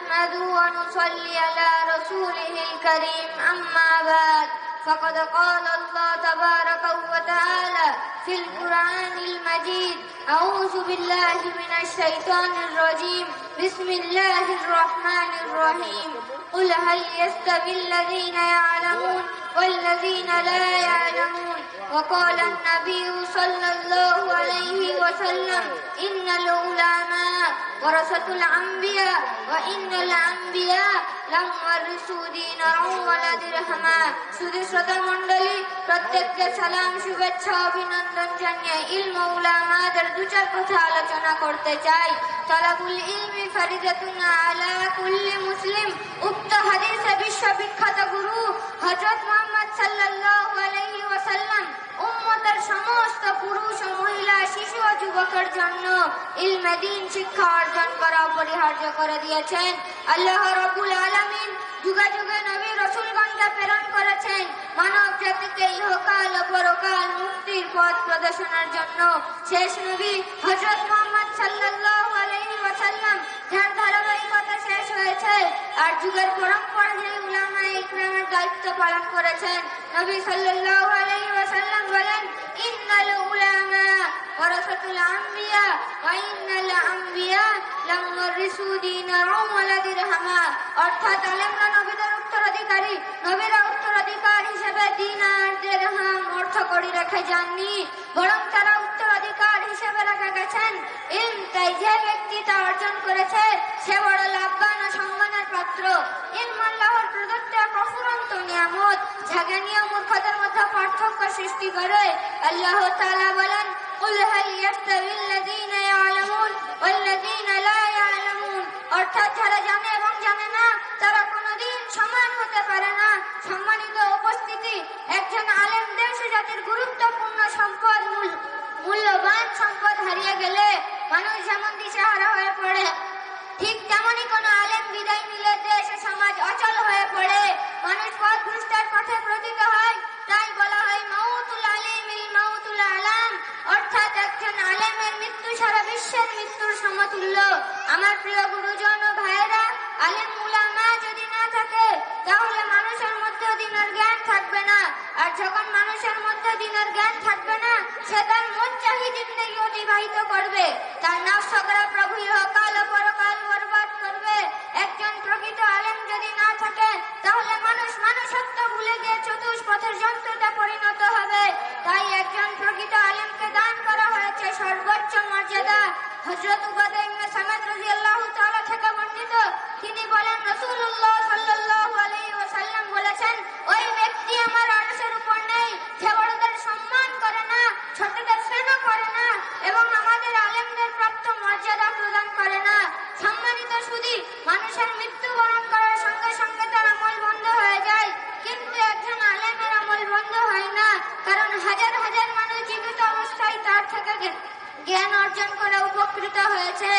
نحمده ونصلي على رسوله الكريم أما بعد فقد قال الله تبارك وتعالى في القرآن المجيد أعوذ بالله من الشيطان الرجيم بسم الله الرحمن الرحيم قل هل يستوي الذين يعلمون والذين لا يعلمون وقال النبي صلى الله عليه وسلم إن العلماء ورثة الأنبياء وإن الأنبياء لم يورثوا دينارا ولا درهما শুধু শ্রোতা মণ্ডলী প্রত্যেককে সালাম শুভেচ্ছা অভিনন্দন জানিয়ে ইলম ও উলামাদের দু চার কথা আলোচনা করতে চাই। তালাবুল ইলমি ফরিদাতুন আলা কুল্লি মুসলিম। উক্ত হাদিসে বিশ্ববিখ্যাত গুরু হযরত মুহাম্মদ সাল্লাল্লাহু আলাইহি ওয়াসাল্লাম উম্মতের সমস্ত পুরুষ ও মহিলা, শিশু ও যুবকের জন্য ইলমে দ্বীন শিক্ষা অর্জন করা অপরিহার্য করে দিয়েছেন। আল্লাহ রাব্বুল আলামিন যুগে যুগে নবী রাসূলগণকে প্রেরণ করেছেন মানব জাতিকে ইহকাল ও পরকাল মুক্তির পথ প্রদর্শনের জন্য। শেষ নবী হযরত মুহাম্মদ সাল্লাল্লাহু আলাইহি ওয়াসাল্লাম যার ধারাবাহিকতা শেষ হয়েছে আর যুগের পরম্পরা যে উলামায়ে ইকরামের দায়িত্ব পালন করেছেন। নবী সাল্লাল্লাহু আলাইহি ওয়াসাল্লাম বলেন, ইন্নাল উলামা ওয়ারাসাতুল আম্বিয়া ওয়া ইন্নাল আম্বিয়া লাম ইয়ারিসু দীনারাও ওয়ালা দিরহামা। অর্থাৎ আলেমরা নবীদের উত্তরাধিকারী, নবীরা উত্তরাধিকার হিসেবে দিনার দিরহাম অর্থকড়ি রেখে যাননি, বরং তারা উত্তরাধিকার হিসেবে রেখে গেছেন ইলম। তাই যে ব্যক্তি তা অর্জন করেছে সে বড় লাভবান ও সম্মানের পাত্র। ইলম আল্লাহর প্রদত্ত এক অফুরন্ত নিয়ামত, যা জ্ঞানী ও মূর্খদের মধ্যে পার্থক্য সৃষ্টি করে। আল্লাহ তাআলা বলেন, কুল হাল ইয়াস্তাবিল লাযীনা ইয়ালামুন ওয়াল লাযীনা লা ইয়ালামুন। অর্থাৎ যারা জানে এবং জানে না তারা কোনোদিন সমান হতে পারে না। সম্মানিত উপস্থিতি, একজন আলেম দেশ ও জাতির গুরুত্বপূর্ণ সম্পদ, মূল্যবান সম্পদ হারিয়ে গেলে মানুষ যেমন দিশেহারা হয়ে পড়ে, ঠিক তেমনি কোন আলেম বিদায় নিলে দেশ ও সমাজ অচল হয়ে পড়ে, মানুষ পথভ্রষ্টের পথে পতিত হয়। তাই বলা হয় মাউতুল আলিমিল মাউতুল আলাম। অর্থাৎ একজন আলেমের মৃত্যু সারা বিশ্বের মৃত্যুর সমতুল্য। আমার প্রিয় গুরুজন ও ভাইয়েরা, আলেম উলামা যদি না থাকে তাহলে মানুষের মধ্যে দ্বীনের জ্ঞান থাকবে না। আর যখন মানুষের মধ্যে দ্বীনের জ্ঞান থাকবে না, সে তার মন চাহি জিন্দেগি অতিবাহিত করবে, তার নফস করা প্রভু ইহকাল ও পরকাল বরবাদ করবে। একজন প্রকৃত আলেম যদি না থাকে তাহলে মানুষ মানুষত্ব ভুলে গিয়ে চতুষ্পথের যন্ত্রতে পরিণত হবে। তাই একজন প্রকৃত আলেমকে দান করা হয়েছে সর্বোচ্চ মর্যাদা। হযরত উবাদা ইবনে সামাদ রাদিয়াল্লাহু তাআলা থেকে বর্ণিত, তিনি বলেন, রাসূলুল্লাহ সাল্লাল্লাহু আলাইহি ওয়াসাল্লাম বলেছেন, ওই ব্যক্তি আমার আরশের উপর নেই যে বড়দের সম্মান করে না, ছোটদের স্নেহ করে না এবং আমাদের আলেমদের প্রাপ্ত মর্যাদা প্রদান করে না। সম্মানিত সুধী, মানুষের মৃত্যুবরণ করার সঙ্গে সঙ্গে তার আমল বন্ধ হয়ে যায়, কিন্তু একজন আলেমের আমল বন্ধ হয় না, কারণ হাজার হাজার মানুষ জীবিত অবস্থায় তার থেকে জ্ঞান অর্জন করে উপকৃত হয়েছে।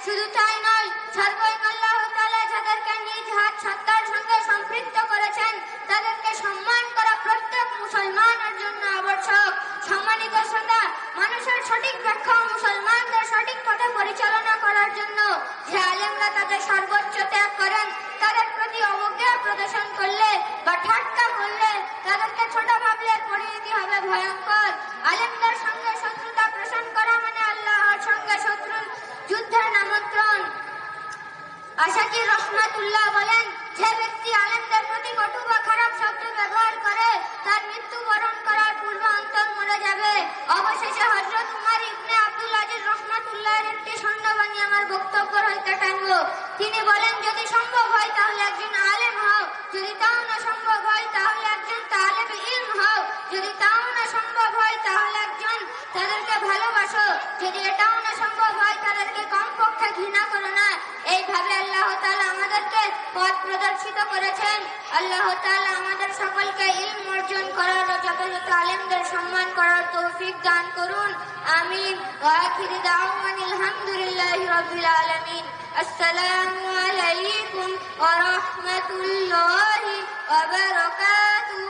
শুধু তাই নয়, সর্বৈব আল্লাহ তাআলা যাদেরকে নিজ হাত সত্তার সঙ্গে সম্পৃক্ত করেছেন তাদেরকে সম্মান করা প্রত্যেক মুসলমানের জন্য আবশ্যক। সম্মানিত শ্রোতা, মানুষের সঠিক ব্যাখ্যা ও মুসলমানদের সঠিক পথে পরিচালনা করার জন্য যে আলেমরা তাদের সর্বোচ্চ ত্যাগ করেন, তাদের প্রতি অবজ্ঞা প্রদর্শন করলে বা ঠাট্টা করলে, তাদেরকে ছোট ভাবলে পরিণতি হবে ভয়ঙ্কর। আলেমদের সঙ্গে শত্রুতা পোষণ করা মানে আল্লাহর সঙ্গে শত্রু যুদ্ধের আমন্ত্রণ। আশাকির রহমাতুল্লাহ বলেন, যে ব্যক্তি আলেমদের প্রতি কটু বা খারাপ শব্দ ব্যবহার করে তার মৃত্যুবরণ করার পূর্বে অন্তর মরে যাবে। অবশেষে হযরত উমর ইবনে আব্দুল আজিজ রহমাতুল্লাহর একটি স্বর্ণবাণী আমার বক্তব্য হইতে টানব। তিনি বলেন, যদি সম্ভব হয় তাহলে একজন আলেম হও, যদি তাও না সম্ভব হয় তাহলে একজন তালেবে ইলম হও, যদি তাও না সম্ভব হয় তাহলে একজন তাদেরকে ভালোবাসো, যদি এটাও না সম্ভব হয় তাদেরকে কমপক্ষে ঘৃণা করো না। এইভাবে আল্লাহ তাআলা আমাদেরকে পথ প্রদর্শিত করেছেন। আল্লাহ তাআলা আমাদের সকলকে ইলম অর্জন করার ও যথাযথ আলেমদের সম্মান করার তৌফিক দান করুন। আমিন। ওয়া আখিরু দাওয়ানিল হামদুলিল্লাহি রাব্বিল আলামিন। আসসালামু আলাইকুম ওয়া রাহমাতুল্লাহি ওয়া বারাকাতুহু।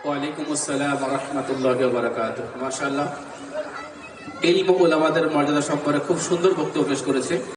ওয়া আলাইকুম আসসালাম ওয়া রাহমাতুল্লাহি ওয়া বারাকাতুহু। মাশাআল্লাহ, ইলম ও উলামাদের মর্যাদা সম্পর্কে খুব সুন্দর বক্তব্য পেশ করেছে।